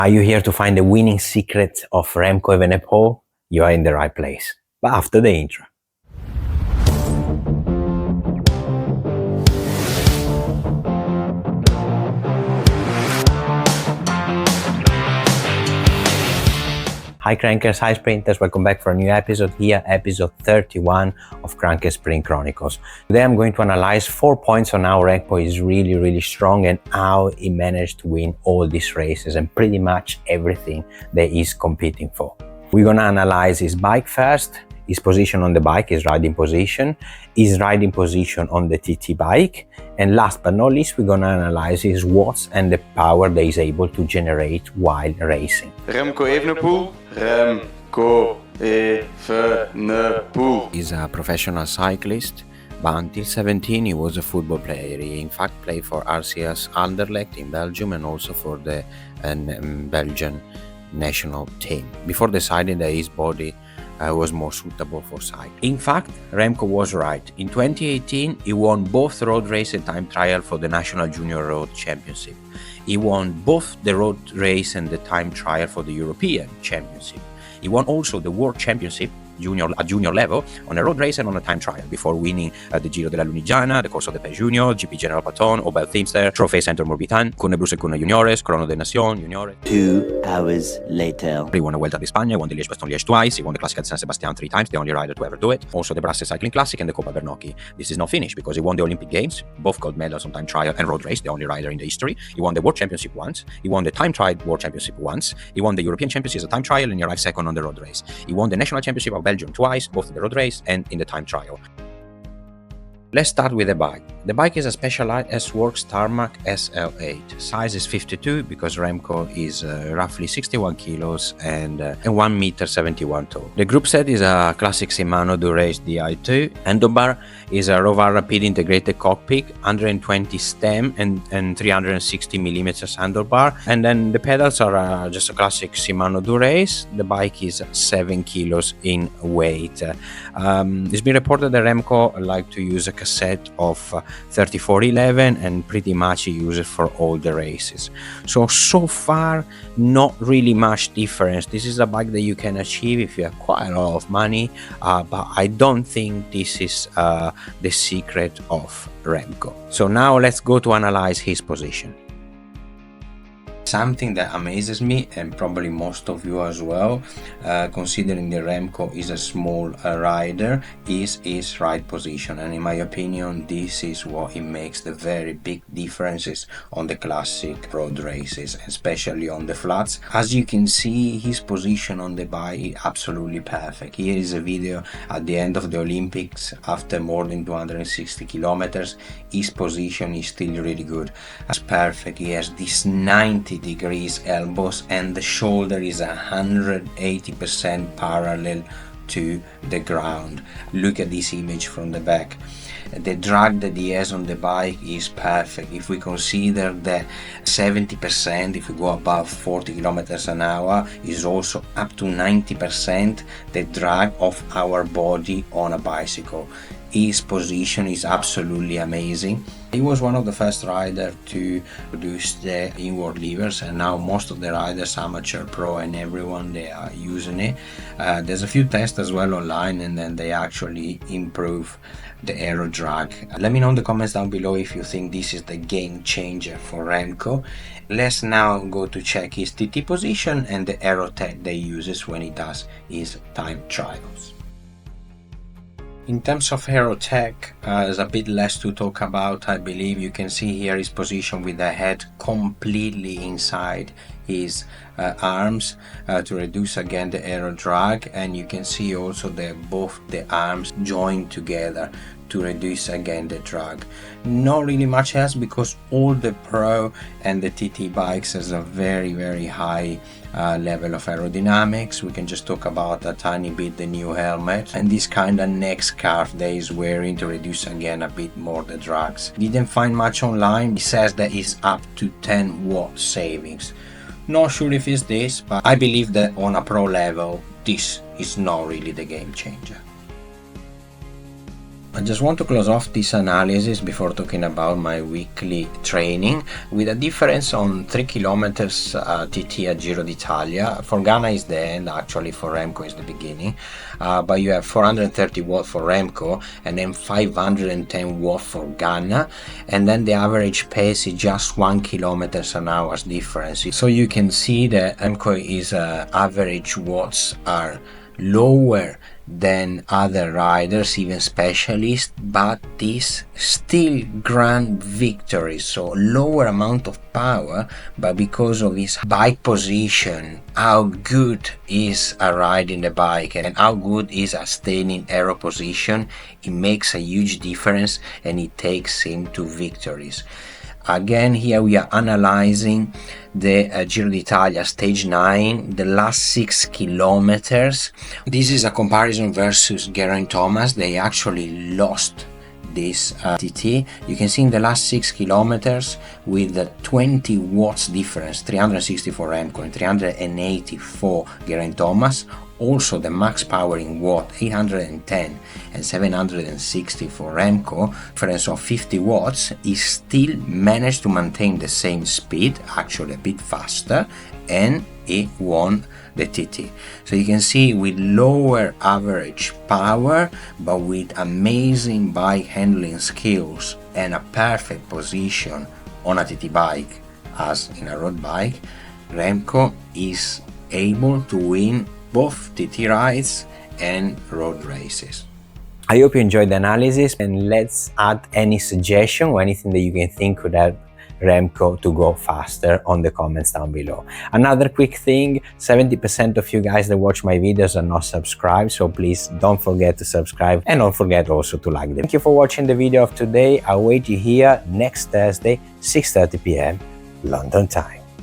Are you here to find the winning secret of Remco Evenepoel? You are in the right place. But after the intro. Hi Crankers, hi Sprinters, welcome back for a new episode here, episode 31 of Crankers Sprint Chronicles. Today I'm going to analyze 4 points on how Remco is really strong and how he managed to win all these races and pretty much everything that he's competing for. We're gonna analyze his bike first, his position on the bike, his riding position on the TT bike, and last but not least, we're gonna analyze his watts and the power that he's able to generate while racing. Remco Evenepoel, Remco Evenepoel. He's a professional cyclist, but until 17 he was a football player. He in fact played for RCS Anderlecht in Belgium and also for the Belgian national team, before deciding that his body was more suitable for cycling. In fact, Remco was right. In 2018, he won both road race and time trial for the National Junior Road Championship. He won both the road race and the time trial for the European Championship. He won also the World Championship at junior level on a road race and on a time trial before winning the Giro della Lunigiana, the Corso de Pes Junior, GP General Patton, Obel Teamster, Trofeo Centro Morbihan, Cune Bruce Cune Juniores, Crono de Nación Juniores. 2 hours later. He won the Vuelta di Spagna, he won the Liège-Bastogne-Liège twice, he won the Classica di San Sebastian 3 times, the only rider to ever do it. Also the Brussels Cycling Classic and the Coppa Bernocchi. This is not finished because he won the Olympic Games, both gold medals on time trial and road race, the only rider in the history. He won the World Championship once, he won the time trial World Championship once, he won the European Championship as a time trial and he arrived second on the road race. He won the National Championship of Belgium twice, both in the road race and in the time trial. Let's start with the bike. The bike is a Specialized S-Works Tarmac SL8. Size is 52 because Remco is roughly 61 kilos and 1 meter 71 tall. The group set is a classic Shimano Dura-Ace Di2. Handlebar is a Rovar Rapid integrated cockpit, 120 stem and 360 millimeters handlebar. And then the pedals are just a classic Shimano Dura-Ace. The bike is 7 kilos in weight. It's been reported that Remco liked to use a cassette of 3411 and pretty much he uses it for all the races. So far not really much difference. This is a bike that you can achieve if you have quite a lot of money, but I don't think this is the secret of Remco. So now let's go to analyze his position. Something that amazes me and probably most of you as well, considering that Remco is a small rider, is his ride position, and in my opinion this is what it makes the very big differences on the classic road races, especially on the flats. As you can see, his position on the bike is absolutely perfect. Here is a video at the end of the Olympics after more than 260 kilometers. His position is still really good. It's perfect. He has this 90 degrees elbows and the shoulder is 180% parallel to the ground. Look at this image from the back. The drag that he has on the bike is perfect. If we consider that 70%, if we go above 40 kilometers an hour, is also up to 90% the drag of our body on a bicycle. His position is absolutely amazing. He was one of the first riders to produce the inward levers, and now most of the riders, amateur, pro and everyone, they are using it. There's a few tests as well online and then they actually improve the Aero drag. Let me know in the comments down below if you think this is the game changer for Remco. Let's now go to check his TT position and the Aero tech that he uses when he does his time trials. In terms of Aero tech, there's a bit less to talk about. I believe you can see here his position with the head completely inside his arms to reduce again the Aero drag, and you can see also that both the arms join together to reduce again the drag. Not really much else because all the Pro and the TT bikes has a very high level of aerodynamics. We can just talk about a tiny bit the new helmet and this kind of neck scarf that he's wearing to reduce again a bit more the drags. Didn't find much online. It says that it's up to 10 watt savings. Not sure if it's this, but I believe that on a pro level this is not really the game changer. I just want to close off this analysis before talking about my weekly training with a difference on 3 kilometers TT at Giro d'Italia. For Ghana is the end, actually for Remco is the beginning, but you have 430 watt for Remco and then 510 watt for Ghana, and then the average pace is just 1 kilometers an hour difference. So you can see that Remco is average watts are lower than other riders, even specialists, but this still grand victory. So lower amount of power, but because of his bike position, how good is a riding the bike and how good is a staying in aero position, it makes a huge difference and it takes him to victories. Again, here we are analyzing the Giro d'Italia stage 9, the last 6 kilometers. This is a comparison versus Geraint Thomas. They actually lost this TT. You can see in the last 6 kilometers with the 20 watts difference, 360 for Remco and 380 for Geraint Thomas. Also the max power in watt 810 and 760 for Remco, difference of 50 watts, he still managed to maintain the same speed, actually a bit faster, and he won the TT. So you can see with lower average power but with amazing bike handling skills and a perfect position on a TT bike as in a road bike, Remco is able to win both TT rides and road races. I hope you enjoyed the analysis, and let's add any suggestion or anything that you can think could help Remco to go faster on the comments down below. Another quick thing, 70% of you guys that watch my videos are not subscribed, so please don't forget to subscribe and don't forget also to like them. Thank you for watching the video of today. I'll wait you here next Thursday, 6:30 p.m. London time.